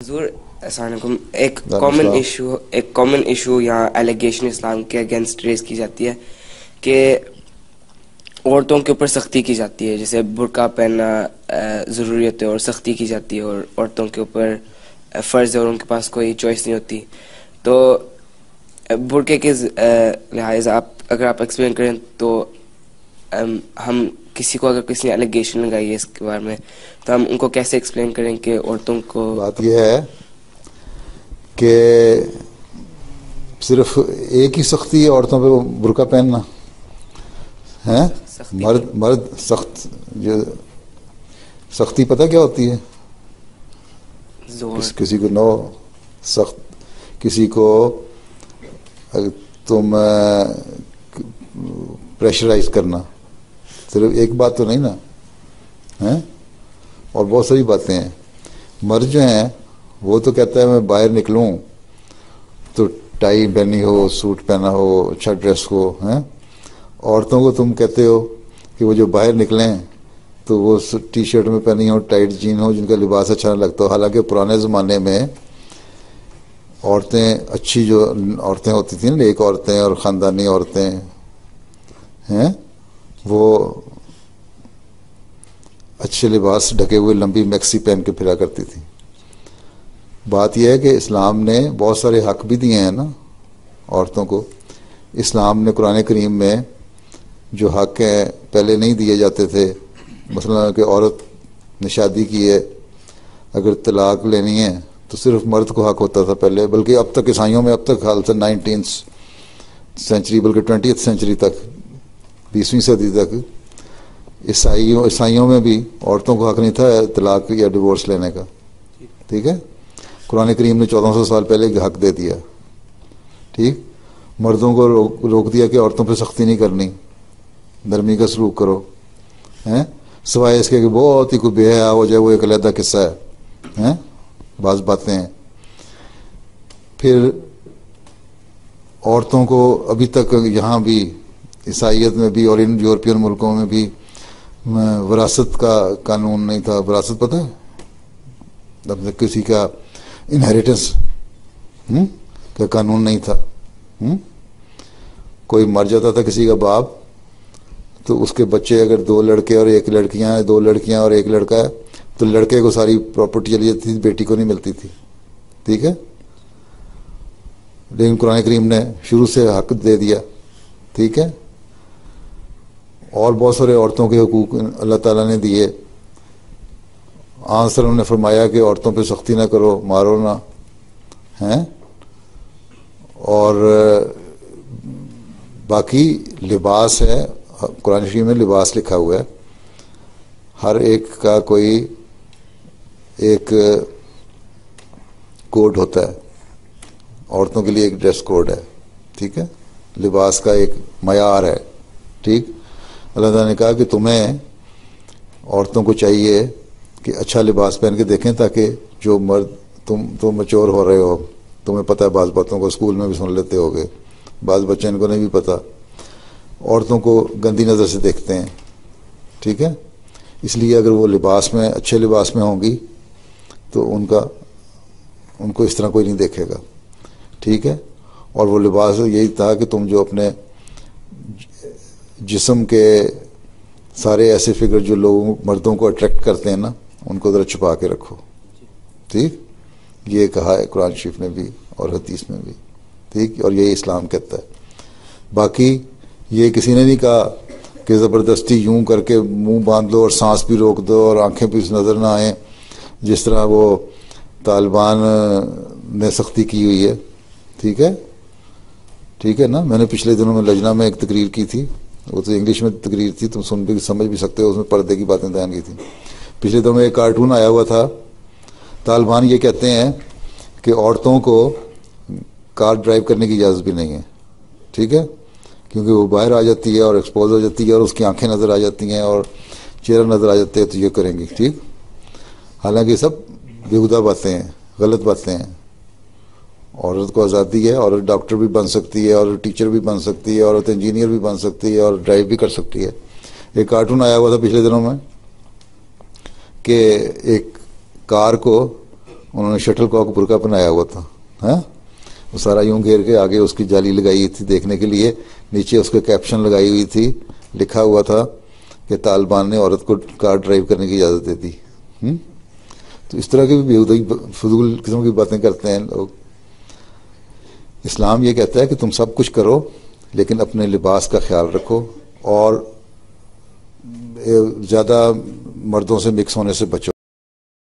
حضور السلام علیکم. ایک کامن ایشو یہاں ایلیگیشن اسلام کے اگینسٹ ریز کی جاتی ہے کہ عورتوں کے اوپر سختی کی جاتی ہے، جیسے برقع پہننا ضروریت ہے اور سختی کی جاتی ہے، اور عورتوں کے اوپر فرض ہے اور ان کے پاس کوئی چوائس نہیں ہوتی. تو برقعے کے لحاظ اگر آپ ایکسپلین کریں تو ہم کسی کو، اگر کسی نے ایلیگیشن لگائی ہے اس کے بارے میں، تو ہم ان کو کیسے ایکسپلین کریں کہ عورتوں کو. بات یہ ہے کہ صرف ایک ہی سختی ہے عورتوں پہ برقع پہننا ہے. مرد سختی پتہ کیا ہوتی ہے؟ کسی کو نو سخت، کسی کو تم پریشرائز کرنا، صرف ایک بات تو نہیں نا ہے، اور بہت ساری باتیں ہیں. مرد جو ہیں وہ تو کہتا ہے میں باہر نکلوں تو ٹائی پہنی ہو، سوٹ پہنا ہو، اچھا ڈریس ہو. ہیں عورتوں کو تم کہتے ہو کہ وہ جو باہر نکلیں تو وہ ٹی شرٹ میں پہنی ہو، ٹائٹ جین ہو، جن کا لباس اچھا نہ لگتا ہو. حالانکہ پرانے زمانے میں عورتیں اچھی، جو عورتیں ہوتی تھیں نا، نیک عورتیں اور خاندانی عورتیں ہیں، وہ اچھے لباس ڈھکے ہوئے لمبی میکسی پہن کے پھرا کرتی تھی. بات یہ ہے کہ اسلام نے بہت سارے حق بھی دیے ہیں نا عورتوں کو. اسلام نے قرآن کریم میں جو حق ہیں پہلے نہیں دیے جاتے تھے، مثلا کہ عورت نے شادی کی ہے، اگر طلاق لینی ہے تو صرف مرد کو حق ہوتا تھا پہلے، بلکہ اب تک عیسائیوں میں اب تک حال سے 19th سینچری بلکہ 20th سینچری تک، 20ویں صدی تک عیسائیوں میں بھی عورتوں کو حق نہیں تھا طلاق یا ڈیورس لینے کا. ٹھیک ہے، قرآن کریم نے 1400 سال پہلے حق دے دیا. ٹھیک، مردوں کو روک دیا کہ عورتوں پہ سختی نہیں کرنی، نرمی کا سلوک کرو. ہیں سوائے اس کے کہ بہت ہی کوئی بے حیا ہو جائے، وہ ایک علیحدہ قصہ ہے. بعض باتیں ہیں. پھر عورتوں کو ابھی تک یہاں بھی عیسائیت میں بھی اور ان یورپین ملکوں میں بھی وراثت کا قانون نہیں تھا. وراثت پتہ ہے، کسی کا انہیریٹنس کا قانون نہیں تھا. کوئی مر جاتا تھا کسی کا باپ تو اس کے بچے، اگر 2 لڑکے اور 1 لڑکیاں ہیں، 2 لڑکیاں اور 1 لڑکا ہے، تو لڑکے کو ساری پراپرٹی چلی جاتی تھی، بیٹی کو نہیں ملتی تھی. ٹھیک ہے، لیکن قرآن کریم نے شروع سے حق دے دیا. ٹھیک ہے، اور بہت سارے عورتوں کے حقوق اللہ تعالیٰ نے دیے. آنسر نے فرمایا کہ عورتوں پہ سختی نہ کرو، مارو نہ. ہیں اور باقی لباس ہے، قرآن شریف میں لباس لکھا ہوا ہے، ہر ایک کا کوئی ایک کوڈ ہوتا ہے. عورتوں کے لیے ایک ڈریس کوڈ ہے. ٹھیک ہے، لباس کا ایک معیار ہے. ٹھیک، اللہ تعالیٰ نے کہا کہ تمہیں عورتوں کو چاہیے کہ اچھا لباس پہن کے دیکھیں، تاکہ جو مرد تم میچور ہو رہے ہو، تمہیں پتہ ہے بعض باتوں کو اسکول میں بھی سن لیتے ہوگے، بعض بچے ان کو نہیں بھی پتہ، عورتوں کو گندی نظر سے دیکھتے ہیں. ٹھیک ہے، اس لیے اگر وہ لباس میں، اچھے لباس میں ہوں گی تو ان کو اس طرح کوئی نہیں دیکھے گا. ٹھیک ہے، اور وہ لباس یہی تھا کہ تم جو اپنے جسم کے سارے ایسے فگر جو لوگوں مردوں کو اٹریکٹ کرتے ہیں نا، ان کو ذرا چھپا کے رکھو. ٹھیک، یہ کہا ہے قرآن شریف میں بھی اور حدیث میں بھی. ٹھیک، اور یہی اسلام کہتا ہے. باقی یہ کسی نے نہیں کہا کہ زبردستی یوں کر کے منہ باندھ دو اور سانس بھی روک دو اور آنکھیں بھی نظر نہ آئیں، جس طرح وہ طالبان نے سختی کی ہوئی ہے. ٹھیک ہے، ٹھیک ہے نا. میں نے پچھلے دنوں میں لجنہ میں ایک تقریر کی تھی، وہ تو انگلش میں تقریر تھی، تم سمجھ بھی سکتے ہو، اس میں پردے کی باتیں بیان کی تھیں. پچھلے دنوں میں ایک کارٹون آیا ہوا تھا. طالبان یہ کہتے ہیں کہ عورتوں کو کار ڈرائیو کرنے کی اجازت بھی نہیں ہے. ٹھیک ہے، کیونکہ وہ باہر آ جاتی ہے اور ایکسپوز ہو جاتی ہے اور اس کی آنکھیں نظر آ جاتی ہیں اور چہرہ نظر آ جاتے ہیں، تو یہ کریں گی. ٹھیک، حالانکہ یہ سب بےہودہ باتیں ہیں، غلط باتیں ہیں. عورت کو آزادی ہے، عورت ڈاکٹر بھی بن سکتی ہے، عورت ٹیچر بھی بن سکتی ہے، عورت انجینئر بھی بن سکتی ہے اور ڈرائیو بھی کر سکتی ہے. ایک کارٹون آیا ہوا تھا پچھلے دنوں میں کہ ایک کار کو انہوں نے شٹل کاک برقع پہنایا ہوا تھا، ہاں، وہ سارا یوں گھیر کے آگے اس کی جالی لگائی ہوئی تھی دیکھنے کے لیے، نیچے اس کے کیپشن لگائی ہوئی تھی، لکھا ہوا تھا کہ طالبان نے عورت کو کار ڈرائیو کرنے کی اجازت دے دی. تو اس طرح کی بھی بےہودگی فضول قسم کی باتیں کرتے ہیں لوگ. اسلام یہ کہتا ہے کہ تم سب کچھ کرو لیکن اپنے لباس کا خیال رکھو اور زیادہ مردوں سے مکس ہونے سے بچو.